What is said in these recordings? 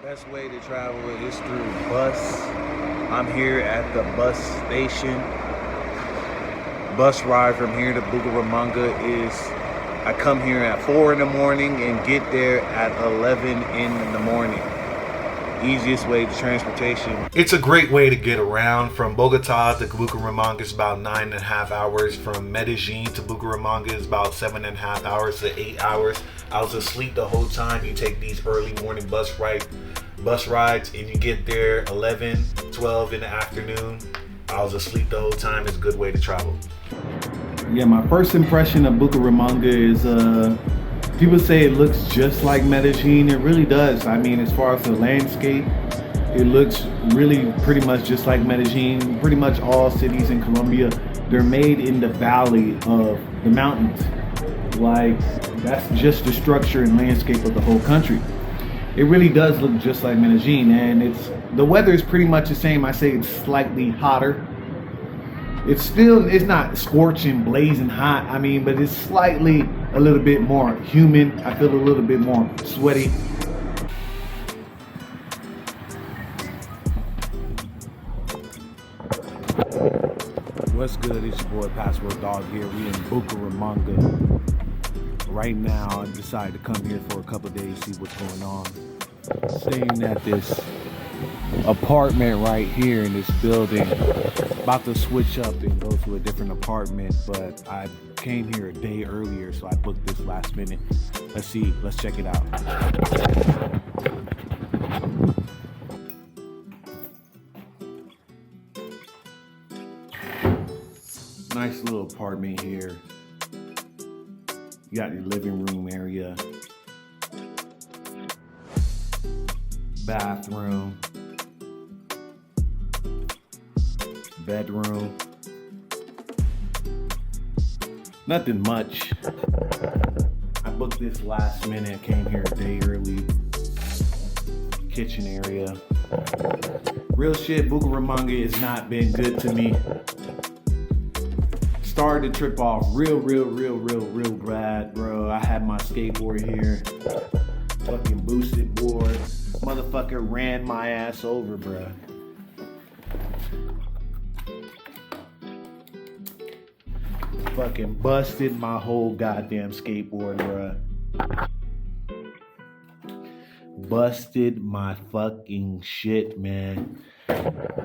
Best way to travel is through bus. I'm here at the bus station. Bus ride from here to Bucaramanga is, I come here at 4 in the morning and get there at 11 in the morning. Easiest way to transportation. It's a great way to get around. From Bogota to Bucaramanga is about 9.5 hours. From Medellin to Bucaramanga is about 7.5 hours to 8 hours. I was asleep the whole time. You take these early morning bus rides and you get there 11, 12 in the afternoon. I was asleep the whole time. It's a good way to travel. Yeah, my first impression of Bucaramanga is people say it looks just like Medellin. It really does. I mean, as far as the landscape, it looks really pretty much just like Medellin. Pretty much all cities in Colombia, they're made in the valley of the mountains. Like, that's just the structure and landscape of the whole country. It really does look just like Medellin, and the weather is pretty much the same. I say it's slightly hotter. It's not scorching, blazing hot. I mean, but it's slightly a little bit more humid. I feel a little bit more sweaty. What's good? It's your boy Password Dog here. We in Bucaramanga. Right now, I decided to come here for a couple days, see what's going on. Staying at this apartment right here in this building. About to switch up and go to a different apartment, but I came here a day earlier, so I booked this last minute. Let's check it out. Nice little apartment here. You got your living room area, bathroom, bedroom. Nothing much. I booked this last minute, came here a day early. Kitchen area. Real shit, Bucaramanga has not been good to me. Started the trip off real bad, bro. I had my skateboard here. Fucking boosted board. Motherfucker ran my ass over, bro. Fucking busted my whole goddamn skateboard, bro. Busted my fucking shit, man.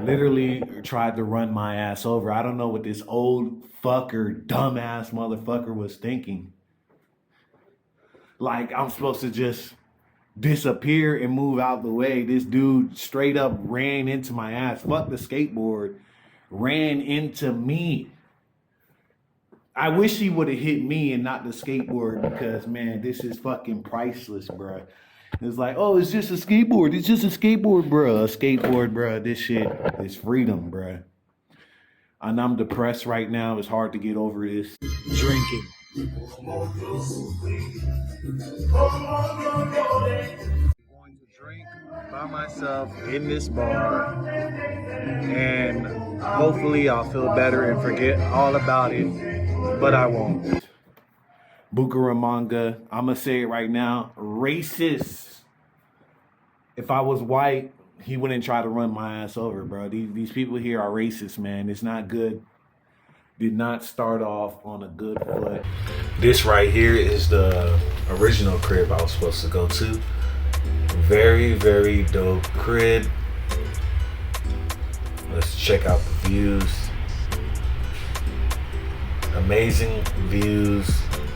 Literally tried to run my ass over. I don't know what this old fucker, dumbass motherfucker was thinking. Like, I'm supposed to just disappear and move out the way. This dude straight up ran into my ass. Fuck the skateboard. Ran into me. I wish he would have hit me and not the skateboard, because, man, this is fucking priceless, bro. It's like, oh, it's just a skateboard. It's just a skateboard, bro. A skateboard, bro. This shit is freedom, bro. And I'm depressed right now. It's hard to get over this. Drinking. Going to drink by myself in this bar, and hopefully I'll feel better and forget all about it, but I won't. Bucaramanga, I'm gonna say it right now, racist. If I was white, he wouldn't try to run my ass over, bro. These people here are racist, man. It's not good. Did not start off on a good foot. This right here is the original crib I was supposed to go to. Very dope crib. Let's check out the views. Amazing views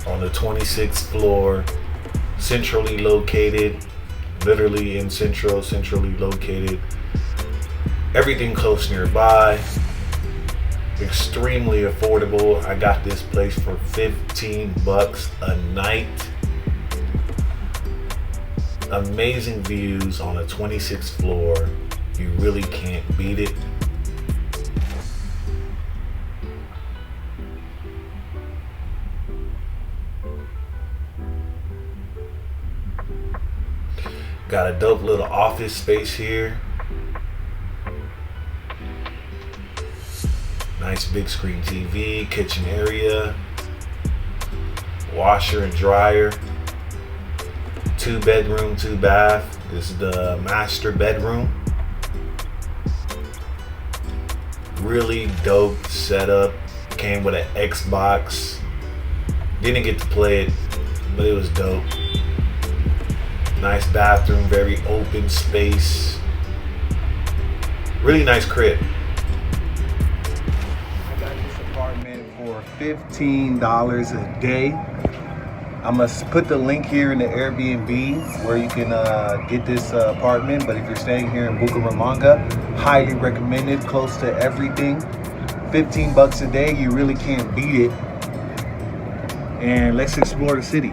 on the 26th floor, centrally located, literally in centrally located. Everything close nearby. Extremely affordable. I got this place for $15 a night. Amazing views on the 26th floor. You really can't beat it. Got a dope little office space here. Nice big screen TV, kitchen area, washer and dryer, 2 bedroom, 2 bath. This is the master bedroom. Really dope setup. Came with an Xbox. Didn't get to play it, but it was dope. Nice bathroom, very open space. Really nice crib. I got this apartment for $15 a day. I'm gonna put the link here in the Airbnb where you can get this apartment. But if you're staying here in Bucaramanga, highly recommended, close to everything. 15 bucks a day, you really can't beat it. And let's explore the city.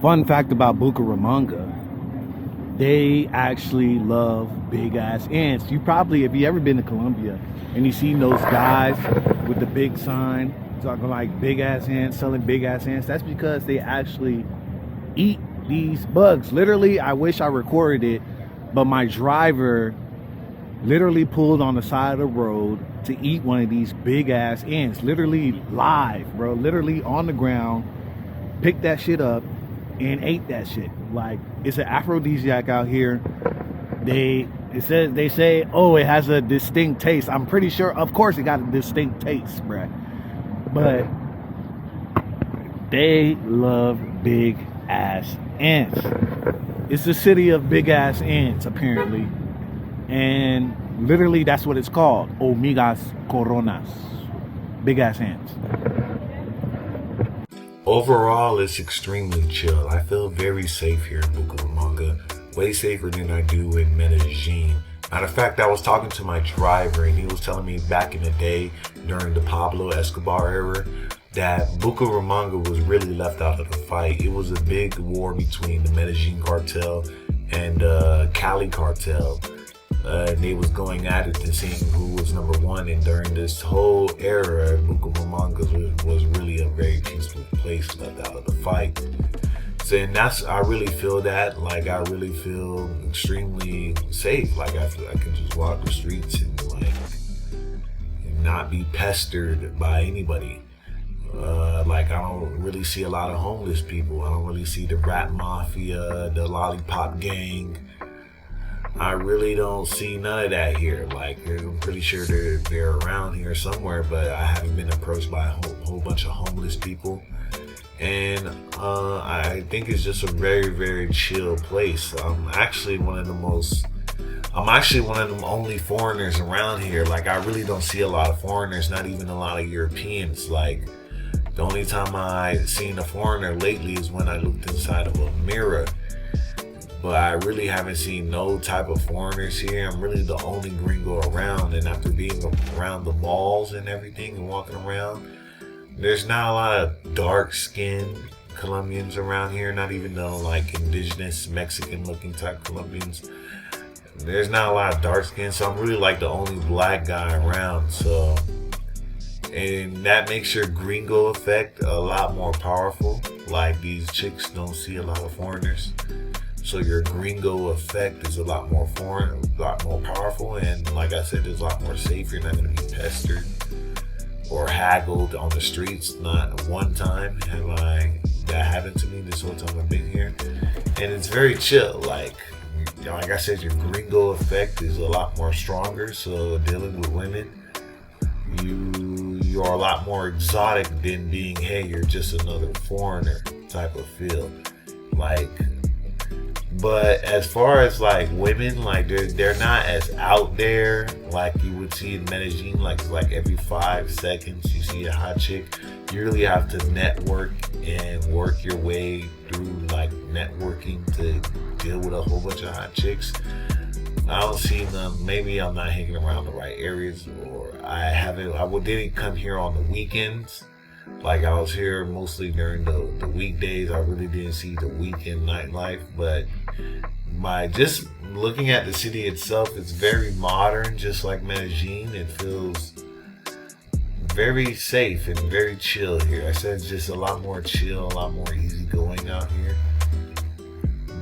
Fun fact about Bucaramanga, they actually love big ass ants. You probably, if you ever been to Colombia and you seen those guys with the big sign talking like big ass ants, selling big ass ants, that's because they actually eat these bugs. Literally, I wish I recorded it, but my driver literally pulled on the side of the road to eat one of these big ass ants. Literally live, bro. Literally on the ground, picked that shit up and ate that shit. Like, it's an aphrodisiac out here. They say, oh, it has a distinct taste. I'm pretty sure, of course, it got a distinct taste, bruh. But they love big ass ants. It's the city of big ass ants, apparently. And literally, that's what it's called. Hormigas coronas. Big ass ants. Overall, it's extremely chill. I feel very safe here in Bucaramanga. Way safer than I do in Medellin. Matter of fact, I was talking to my driver and he was telling me back in the day during the Pablo Escobar era that Bucaramanga was really left out of the fight. It was a big war between the Medellin cartel and Cali cartel. They was going at it and seeing who was number one. And during this whole era, Bucaramanga was really a very peaceful place, left out of the fight. So, and I really feel that. Like, I really feel extremely safe. Like, I can just walk the streets and not be pestered by anybody. Like, I don't really see a lot of homeless people. I don't really see the rap mafia, the lollipop gang. I really don't see none of that here. Like, I'm pretty sure they're around here somewhere, but I haven't been approached by a whole bunch of homeless people. And I think it's just a very, very chill place. I'm actually one of the only foreigners around here. Like, I really don't see a lot of foreigners, not even a lot of Europeans. Like, the only time I've seen a foreigner lately is when I looked inside of a mirror. But I really haven't seen no type of foreigners here. I'm really the only gringo around. And after being around the malls and everything and walking around, there's not a lot of dark-skinned Colombians around here. Not even though like indigenous Mexican-looking type Colombians. There's not a lot of dark skin, so I'm really like the only black guy around. So, and that makes your gringo effect a lot more powerful. Like, these chicks don't see a lot of foreigners. So your gringo effect is a lot more powerful, and like I said, it's a lot more safe. You're not going to be pestered or haggled on the streets. Not one time that happened to me this whole time I've been here, and it's very chill. Like I said, your gringo effect is a lot more stronger. So dealing with women, you are a lot more exotic than being, hey, you're just another foreigner type of feel. Like. But as far as like women, like they're not as out there like you would see in Medellin. Like every 5 seconds you see a hot chick. You really have to network and work your way through like networking to deal with a whole bunch of hot chicks. I don't see them. Maybe I'm not hanging around the right areas, or I didn't come here on the weekends. Like, I was here mostly during the weekdays. I really didn't see the weekend nightlife, but just looking at the city itself, it's very modern, just like Medellin. It feels very safe and very chill here. I said it's just a lot more chill, a lot more easygoing out here.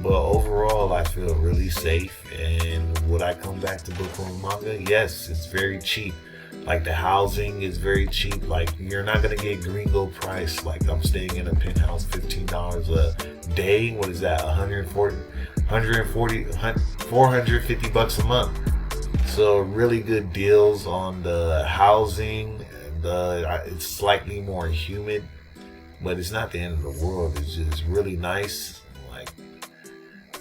But overall, I feel really safe. And would I come back to Bucaramanga? Yes, it's very cheap. Like the housing is very cheap. Like you're not gonna get gringo price. Like I'm staying in a penthouse, $15 a day. What is that? 450 bucks a month. So really good deals on the housing. It's slightly more humid, but it's not the end of the world. It's just really nice. Like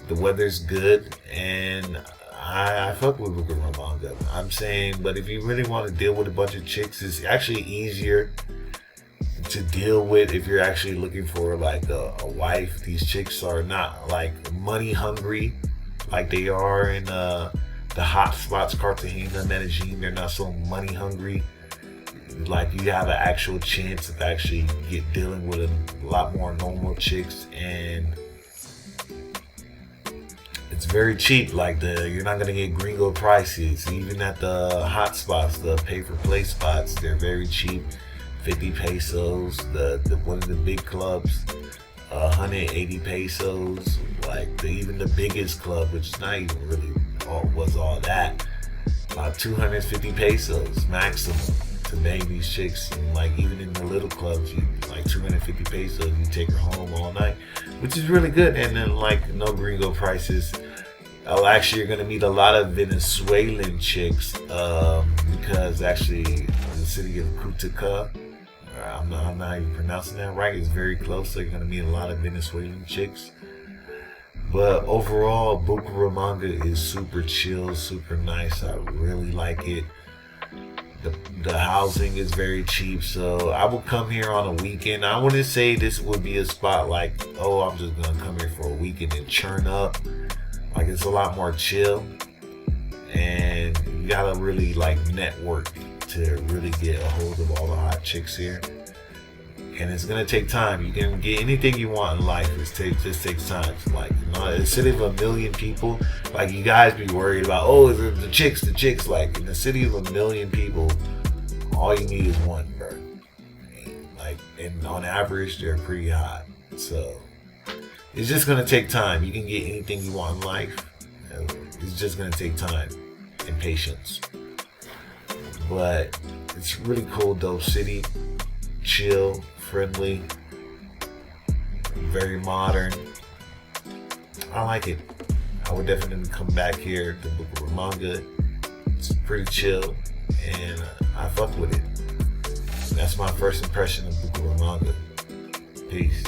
the weather's good, and I fuck with Bucaramanga. I'm saying, but if you really want to deal with a bunch of chicks, it's actually easier to deal with if you're actually looking for like a wife. These chicks are not like money hungry like they are in the hot spots, Cartagena, Medellin. They're not so money hungry. Like you have an actual chance of actually dealing with a lot more normal chicks, and it's very cheap. Like you're not gonna get gringo prices. Even at the hot spots, the pay-for-play spots, they're very cheap. 50 pesos. One of the big clubs, 180 pesos. Like even the biggest club, which is not even really all that, about 250 pesos maximum to bang these chicks. And like even in the little clubs, you like 250 pesos, you take her home all night, which is really good. And then like no gringo prices. Actually, you're gonna meet a lot of Venezuelan chicks because actually the city of Cúcuta, I'm not even pronouncing that right, it's very close. So you're gonna meet a lot of Venezuelan chicks. But overall, Bucaramanga is super chill, super nice. I really like it. The housing is very cheap, so I will come here on a weekend. I wouldn't say this would be a spot like, oh, I'm just gonna come here for a weekend and churn up. Like it's a lot more chill, and you gotta really like network to really get a hold of all the hot chicks here. And it's gonna take time. You can get anything you want in life. It just takes time. Like, you know, in a city of 1 million people, like you guys be worried about, oh, the chicks. Like in the city of 1 million people, all you need is one, bro. And on average, they're pretty hot. So it's just gonna take time. You can get anything you want in life. It's just gonna take time and patience. But it's really cool, dope city. Chill, friendly, very modern. I like it. I would definitely come back here to Bucaramanga. It's pretty chill, and I fuck with it. That's my first impression of Bucaramanga. Peace.